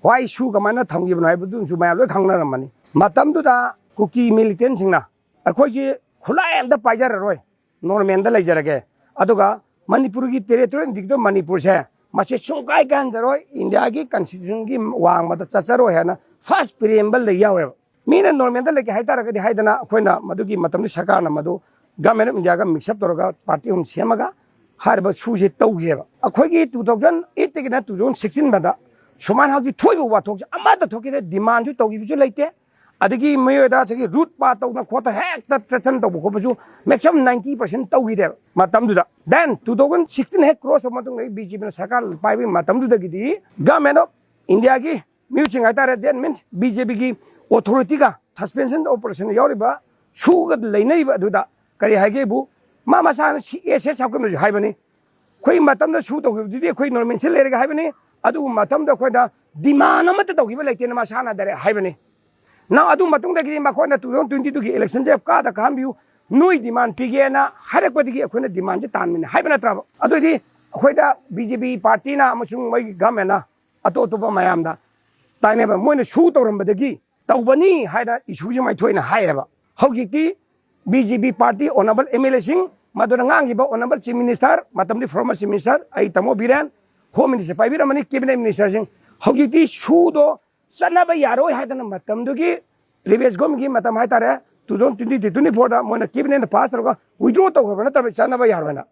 why shoe Gamana Tangi and I would do my look hunger money. Matam to the cookie militant singer. A koji Kula and the Pajaroy, nor Mendela Jarage. Adoga, Manipuri territory and Dicto Manipur. Machishungai Gandaroy, Indiagi, constitution Wang, but the Chacharo Hana, first preamble the Yawe. Mean and Normandy like Haitara, the Haidana, Quena, Maduki, Matam Sakana Madu, Gamen Jaga, mix up Doroga, party on Siamaga, Harba Suji Togia. A quaggy 2008 taken to zone 16 Bada. Shuman has the 12 what talks, a matter talking demand you talk you like that. Adigi Mayoda, root part of the quarter heck that threatened the Bokopazu, make some 90% Togi there. Matamduda. Then 2016 head cross of Matung BGP Sakal, Piving Matamduda Gidi, Gameno, Indiagi, Muting Atara, then means BJP authority suspension operation Yoriba, Sugar Lane Duda, Karihagebu, Mama San, SS, how come you have any? Queen Matam the shoot of the Queen Norman Siller Haveni, Adu Matam the Quenda, demand a matter of like in Masana that Haveni. Now Adu Matung the Game Makona to 22 elections of Kata Cambu, no demand Pigana, Harakoti Aquina demand Tamin, Havana travel. Adu Queda BJP Partina, Musung Gamena, Atotoba Mayamda. Taineva Mona shoot or Mbadagi. Taubani had a issue my twin higher. Hogiti, BJP party, honorable MLA Singh, Madurangangiba, honorable Chief Minister, Matam the former Chief Minister, Aitamo Biran, Home Minister, Paviramani, Cabinet Minister Singh, Hogiti, Shudo, Sanaba Yaro had a Matamdugi, previous Gomgi, Matam Hatara, 2024, when a cabinet in the past, we do talk about Sanaba Yarana.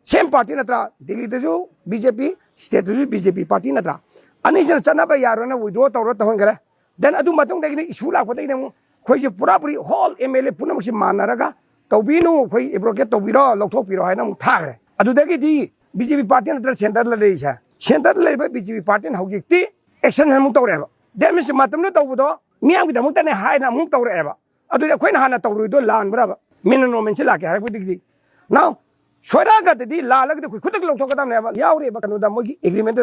Same party Natra, Dilitazu, BJP, State BJP party Natra. Anishan Sanaba Yarana, we do talk about Hungara. Then Adu Matung the Isula for them, Quasi Purapuri, Hall, MLA Punamushi Manaraga, Tobino, Quay Ebroket Tobiro, Lotopiro, Hanam Tare. Adu Degi, BJP party and the Central Leisha. Central Labor BJP party and Hogiti, Action Hamutoreva. Then Mr. Matam Tobudo, Miam with the Mutan High and Mutoreva. Adu the Queen Hana Torudo land, brother. Minano Menchilaka, with the now, Shoraga the Lala, the Kutaklo Tokam never, Yauri, Bakanuda Mogi, agreement.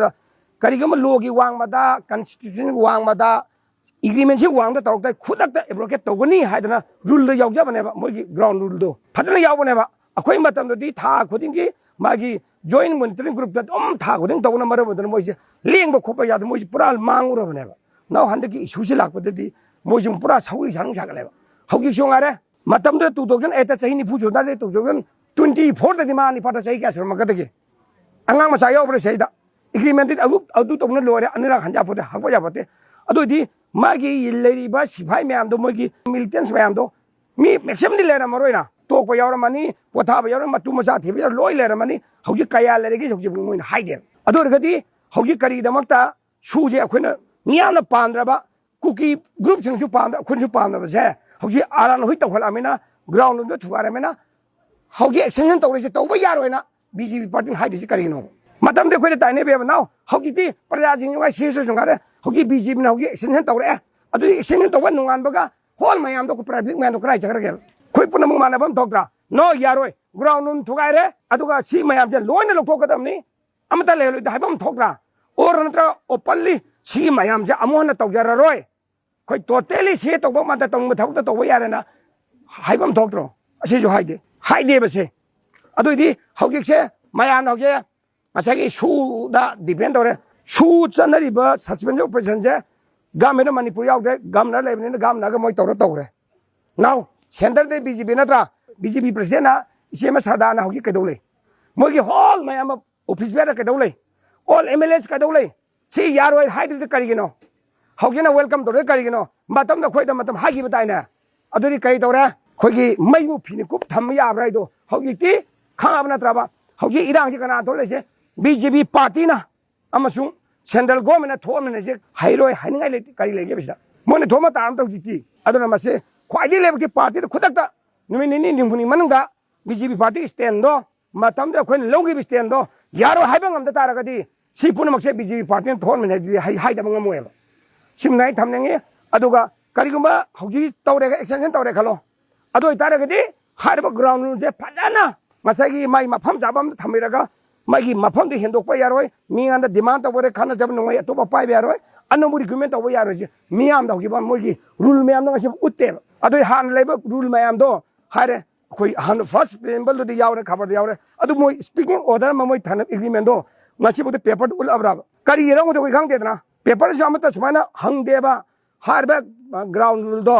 Karigama Logi Wang Mada, Constitution Wang Mada. Agreement Wang the talk that could not broket to Guni, Hadana, rule the Yajabaneva, Mogi, ground rule do. Patana Yavaneva, a quaint matam the Ta, Kudingi, Magi, join monitoring group that Taguin, Dona Mara with the Moji, Ling Bokopaya, the Moji Pural Mangur never. Now Handaki, Susilak with the Mojum Puras, how is Hang Shakaleva. How you show Ara? Matam the 2008 Sahini Pujo, that 2024 the demand Pata Sayas from Magataki. Angamasaya over say that. Agreement I looked out of the Lord and Hanjapota, Hawayapate. Adu Magi lady bus, if I may am the Mogi militants may am do. Me, make some letter Morena. Talk by your money, what have your Matumasat, your lawyer money, how you kaya legis of you in hiding. Adorgadi, how you carry the Mata, shoes a quina, Niana Pandraba, cookie groups and Supanda, Quinupanda was there. How you are on Hita Amina, ground on the Tuaramena. How you excellent always at over Yarena, busy parting hide is Carino. Madame de Quetta never now. How did he? But as in my sisters and got how you busy now, excellent over there. I do excellent over no one baga. All my am the public man to cry again. Quick put a man of Doctor. No, Yaroi, ground on to Gare. I do not see my am the loin of Pocatami. Amatale, the Habam Togra. Or another opally, see my am the Amona Togaroi. Quite totally see it about my tongue without the Toyarena. Habam Togro. I say you hide it. Hide it, say. I do the how you say, my aunt of there. I say, shoe that depend on it. Shoots and the river, suspended operations, Gamma Manipur out there, Gamma living in the Gam Nagamoy. Now, Center the BJP Natra, BJP President, Semas Hadana, Hoki Kadole. Mogi Hall, my am office better Kadole. All MLS Kadole. See Yarway hide the Carigino. How can I welcome to the Carigino? Matam the Quaita Matam Hagi Badina. Adori Kaitora, Kogi, Mayu Pinikup, Tamia Raido, Hogiti, Kamanatraba, Hogi Iran Chicanatole, BJP party na amasung central government thomne je hairoi haningai le kari lege bisa mone thoma taram tau jiti aduna mase khwaidi level ki party khudakta numini nimphuni manungda BJP party stand do matam da khoin logi stand do yaro haibang amda taragadi sipuna makse BJP party thomne ne hai da bangam moeba simnai thamnenge aduga kariguma hoji tawre extension tawre khalo adu taragadi harba ground je phadana masagi mai mafam jabam thamiraga Magi Mapon the Hindok Yaroi, me and the demand of what a kind of way to buy Yaroi, and no argument over Yaroji, me and the Giban Mogi, rule me am not Utter. Adu hand labor, rule me am do, had a first member to the Yaura cover the Yaura. Adu speaking order, Mamoy Tan agreement do, Masibu the paper will have. Carry around with the Gang Dedra. Paper से अमत Sumana हंगदेबा हारबा ground rule दो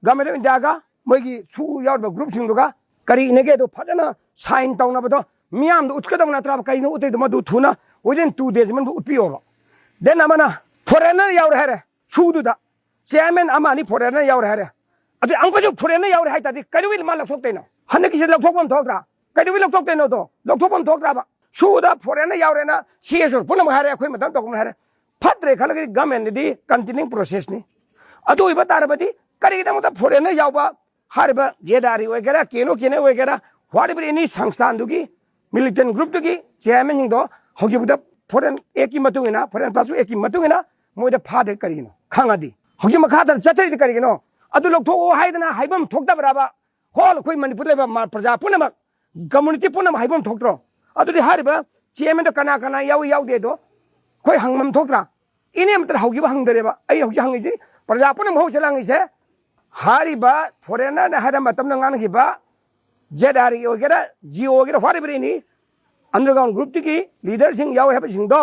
government of India का मोगी सु यावबा group सिंगदुगा करी इनेगे दो फजना sign तौनबदो मियाम दो उत्कदम नत्रा कइनो उते दो मदु थुना विदिन 2 days मन उत्पियोबा देन अमना फॉरेनर याव रहे सुदुदा चेयरमैन अमानी फॉरेनर याव रहे अदु अंगजु फॉरेनर याव रहे तादि करिविल मा लखोक्तेनो हनकिसे लखोकम थोक्रा करिविल लखोक्तेनो दो लखोकम थोक्राबा सुदा फॉरेनर याव रेना सीएसओ पुनम हारे अखोय मतम तोकम हारे फत्रे खलगे गवर्नमेंट दी कंटिन्यूइंग प्रोसेस नि अदु इबा तारबदी करिगिदमता फॉरेनर यावबा हारबा जेदारी वगैरह केनो केने वगैरह व्हाटएवर एनी संस्थान दुगी मिलिटेंट ग्रुप दुगी चेयरमैन दो हौजिबुदा फॉरेन एकी मतुगिना फॉरेन पासु एकी मतुगिना मोइदा फादे करिगिनो खांगादी हौजि मखादा चतरिदि करिगिनो अदु लोकथो हाइदना हाइबम थोक्तबराबा होल खोइ मणिपुर लेबा प्रजा पुनमक कम्युनिटी पुनम हाइबम थोक्त्रो अदुदि हारिबा चेयरमैन दो कना कना याव यावदे दो खोइ हंगमम थोक्त्रा इने मतर हौजिबा हंगदरेबा आई हौजि हंगिजि प्रजा पुनम हौचलांगिसे हारिबा फॉरेनर ने हारा मतम नंगानगिबा जेदारी वगैरह जियो वगैरह व्हाटएवर एनी अंडरग्राउंड ग्रुप की लीडर सिंह याव है सिंह दो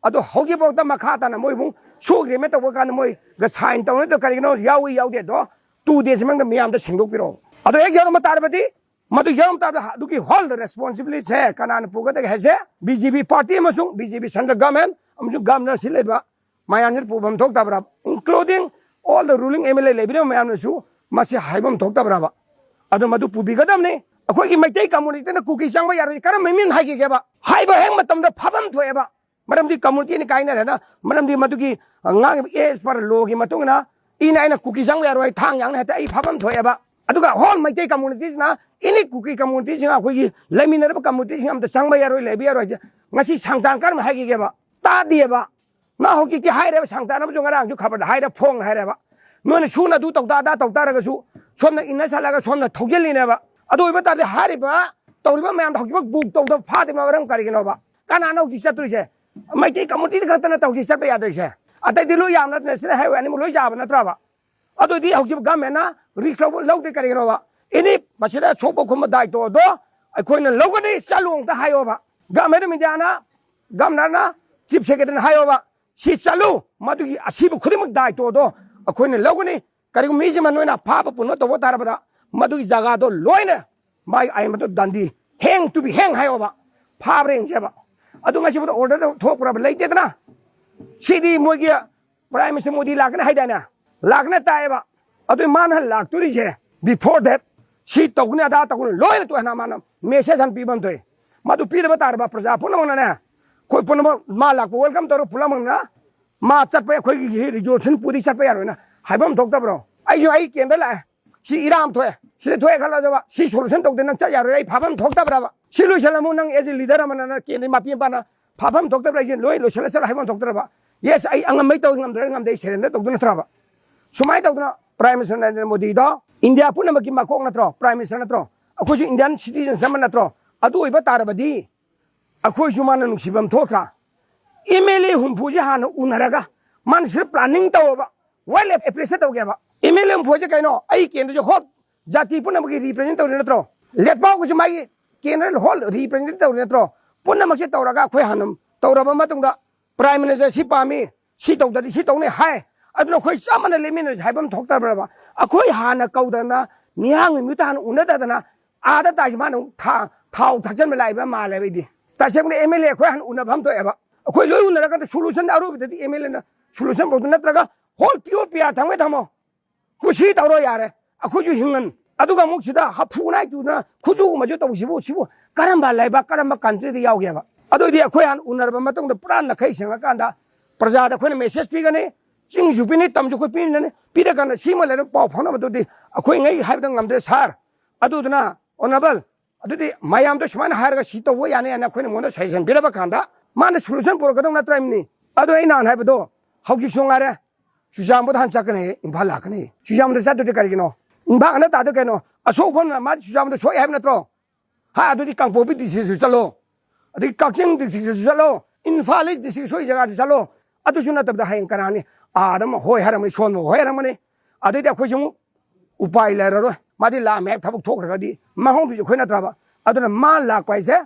अदो हौजिबोक द मखाता ना मोइ बुंग सोग्रे में तब कान मोइ ग साइन तौने तो करिनो याव यावदे दो 2 days मंग मियाम द सिंगदोक पिरो अदो एक जरम तारबदी मदु जरम तार दुकी होल द रिस्पांसिबिलिटी है कनान पुगत है बीजेपी पार्टी अमसुंग बीजेपी सेंट्रल गवर्नमेंट अमसुंग गवर्नर सिलेबा मायानजर पुबम थोक तबरा including all the ruling MLA लेबिनो मैमनसु मासे हाइबम थोक्तबराबा अदो मदु पुबिगदमने अखोगी मैतै कम्युनिटी न कुकी सांबा यारो करम मेमिन हाइगेबा हाइबा हेंग मतमदा फबम थोएबा मरमदी कम्युनिटी नि काइना रेना मरमदी मदुगी अंगांग एज पर लोगी मतुंगना इनाइना कुकी सांबा यारो थांग यांग हेता आई फबम थोएबा अदुगा होल मैतै कम्युनिटीज ना इनि कुकी कम्युनिटीज ना अखोगी लेमिनरबा कम्युनिटीज हम त सांबा यारो लेबि यारो ngasi sangtang karम हाइगेबा ता दिएबा ना होकी की हाइरे सांगताना जो ngara जो खबर हाइरे फोंग हाइरेबा नोने सुना दु तौता दा तौतारगसु सोमना इन्ना सालागा सोमना थौजेलिनेबा अदो इबा तादे हारिबा तौरिबा मैम हौकिबा बुक तौदा फादे मावरम करिगनोबा कानानो जि चतुइसे मैति कम्युनिटी खतना तौजि चतबा यादैसे अतै दिलु यामना नेशनल हाइवे अनि मुलोइ जाबा नत्रबा अदो दि हौकिब गवर्नमेंटना रिक्स लौदे करिगनोबा इनि मसिदा सोपो खुम दायित्व दो अखोइना लौगनि चालुंग ता हायोबा गवर्नमेंट मिडियाना गवर्नरना चीफ सेक्रेटरी हायोबा सी चालू मदुगी असिब खुदिमक दायित्व दो अखोइना लौगनि करिगु मिजे मनोइना फाबा पुनो तबो तारबदा मदुगी जगह दो लोइने माइ आई मदु दंदी हेंग टू बी हेंग हायोबा फाब्रेंग जेबा अदु ngasiबो ऑर्डर थोकप्रब लेतेदना सिदी मोगी प्राइम मिनिस्टर मोदी लागने हाइदाना लागने ताएबा अदु मान हल लागतुरी जे बिफोर दैट सी तगुने दा तगुने लोइने तो हना मान मेसेज हन पीबम तोय मदु पीरबा तारबा प्रजा पुनमना कोई पुनम मा लाको वेलकम तरो पुलमना मा चटपे खोई रिजोल्यूशन पूरी चटपे यारोना हाइबम थोक्तब्रो आई केंद्र ला सी इराम थोए सी थोए खला जबा सी सोल्यूशन तोक देन चा यारो आई फाबम थोक्तब्राबा सी लुइसलामु नंग एज ए लीडर मनना केंद्र मापि बाना फाबम थोक्तब्रा जे लोइ लुइसला सल हाइबम थोक्तब्रा यस आई अंगमै तो ngam सेरेंदर तोक दन थ्राबा सुमाइ तोक प्राइम मिनिस्टर नरेंद्र मोदी दो इंडिया पुनमकी माकोक नत्रो प्राइम मिनिस्टर नत्रो अखोजु इंडियन सिटीजन सम नत्रो अदु ओइबा तारबदी अखोजु मान नुसिबम थोक्रा एमएलए हुमफुजे हान उनरगा मान सिर्फ प्लानिंग तवबा वेल एप्रिशिएट तवगेबा एमएलए हुमफुजे कइनो आई केंद्र जो होत जाति पुनमकी रिप्रेजेंट तवरे नत्रो लेटपाव कुछ मागी केंद्र होल रिप्रेजेंट तवरे नत्रो पुनमसे तवरगा खोय हानम तवरबा मतुंगा प्राइम मिनिस्टर सी पामी सी तवदि सी तवने हाय अदुनो खोय चामन लेमिन हाइबम थोक्तब्राबा अखोय हाना कौदना मिहांग मितान उनददना आदा ताजमान थाव थजन लाइबा मालेबेदी तासेबने एमएलए खोय हान उनभम तो एबा अखोय लोय उनरगा सोल्यूशन आरोबदि एमएलए ना सोल्यूशन बोद नत्रगा होल प्योर पिया थांगे थामो खुशी तवरो यारे अखोजु हिंगन अदुगा मुक्सिदा हफुनाय तुना खुजु मजु तौसिबु करम लाइबा करम कंट्री दि यावगेबा अदोदि अखोय हान उनरबा मतंग पुरा नखै सेंगा कांदा प्रजा दा खोय मेसेज पिगने चिंग जुपिनि तमजु खोय पिनने पिदा कांदा सिमले पाव फोन बदुदि अखोय ngै हाइबदा ngamdre सार अदुदना ऑनरेबल अदुदि मायाम तो समान हारगा सितो वो याने याना खोय मोनो सजेशन पिरबा कांदा माने सोल्यूशन पुरगदों नत्राइमनि अदो ऐ नान हाइबदो हौगि सोंगारे चुजामबो हान चकने इम्फाल लाकने चुजामदो जादुदि करिगिनो इम्फाल न तादो केनो असोफन मा चुजामदो सोय हाइब नत्रो हा अदुदि कांगपोबि डिस्ट्रिक्ट चलो अदि काक्चिंग डिस्ट्रिक्ट चलो इम्फाल डिस्ट्रिक्ट सोय जगह चलो अदु सुना तबदा हाइन करानी आदम होय हरम सोन होय हरमने अदि अखोय जों उपाय लेररो मादि लामे थबक थोखरगदि माहों बिजु खोय नत्राबा अदुना मा लाक्वाइसे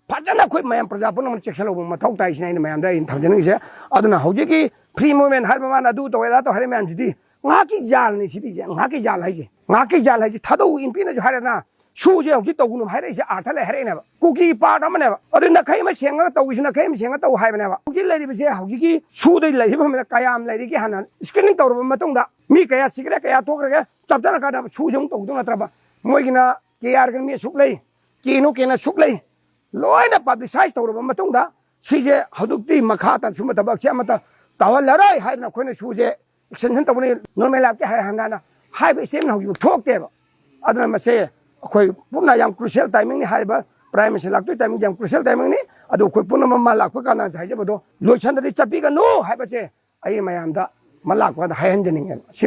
फजना खोय मयम प्रजा पुनम चेक्सलो मथौ ताइसिनाइन मयम दा इन थजनिसे अदुना हौजिकी ฟรีโมเมนต์ให้ประมาณนั้นดูตัวเวลาตัวให้แมนสิดีงากี่ยาลนี่สิดีงากี่ยาลให้สิงากี่ยาลให้สิถ้าดูอินพีน่าจะให้นะชูเจ้าที่ตัวคุณให้ได้สิอาร์ทะเลให้ได้เนี่ยกูกี่ปาร์ทำมันเนี่ยอะไรนักให้มาเสียงก็ตัววิชนักให้มาเสียงก็ตัวให้มันเนี่ยกูกี่เลยดิไปเสียกูกี่ชูได้เลยที่มันกายามเลยดิกี่หันนั้นสกินนิ่งตัวมันต้องด่ามีกายสิกระกายตัวกระจับได้นะการชูเจ้าตัวนะตระบะมวยกินะเกียร์กันมีสุกเลยกินุกินะสุกเลยลอยนะพับลิไซส์ตัวมันต้องด่าชีเจ้าหัวตีมาขาตันชุมตะบักเชื่อมันตะตัวละไรให้นะคนชูเจ้าฉันตัวนี้นอนไม่หลับแค่ให้หันนั้นให้ไปเสียมันอยู่ทุกเก็บอันนั้นมาเสียคอยปุ่นนายามครูเซลไทมิ่งนี่ให้บ่พรายมันเสลักตัวไทมิ่งยามครูเซลไทมิ่งนี่อะดูคอยปุ่นมันมาลักก็การนั้นใช่ไหมบ่ดูลุยฉันได้จับปีกันโน้ให้บ่เสียไอ้มายามดะมาลักว่าให้เห็นจริงๆ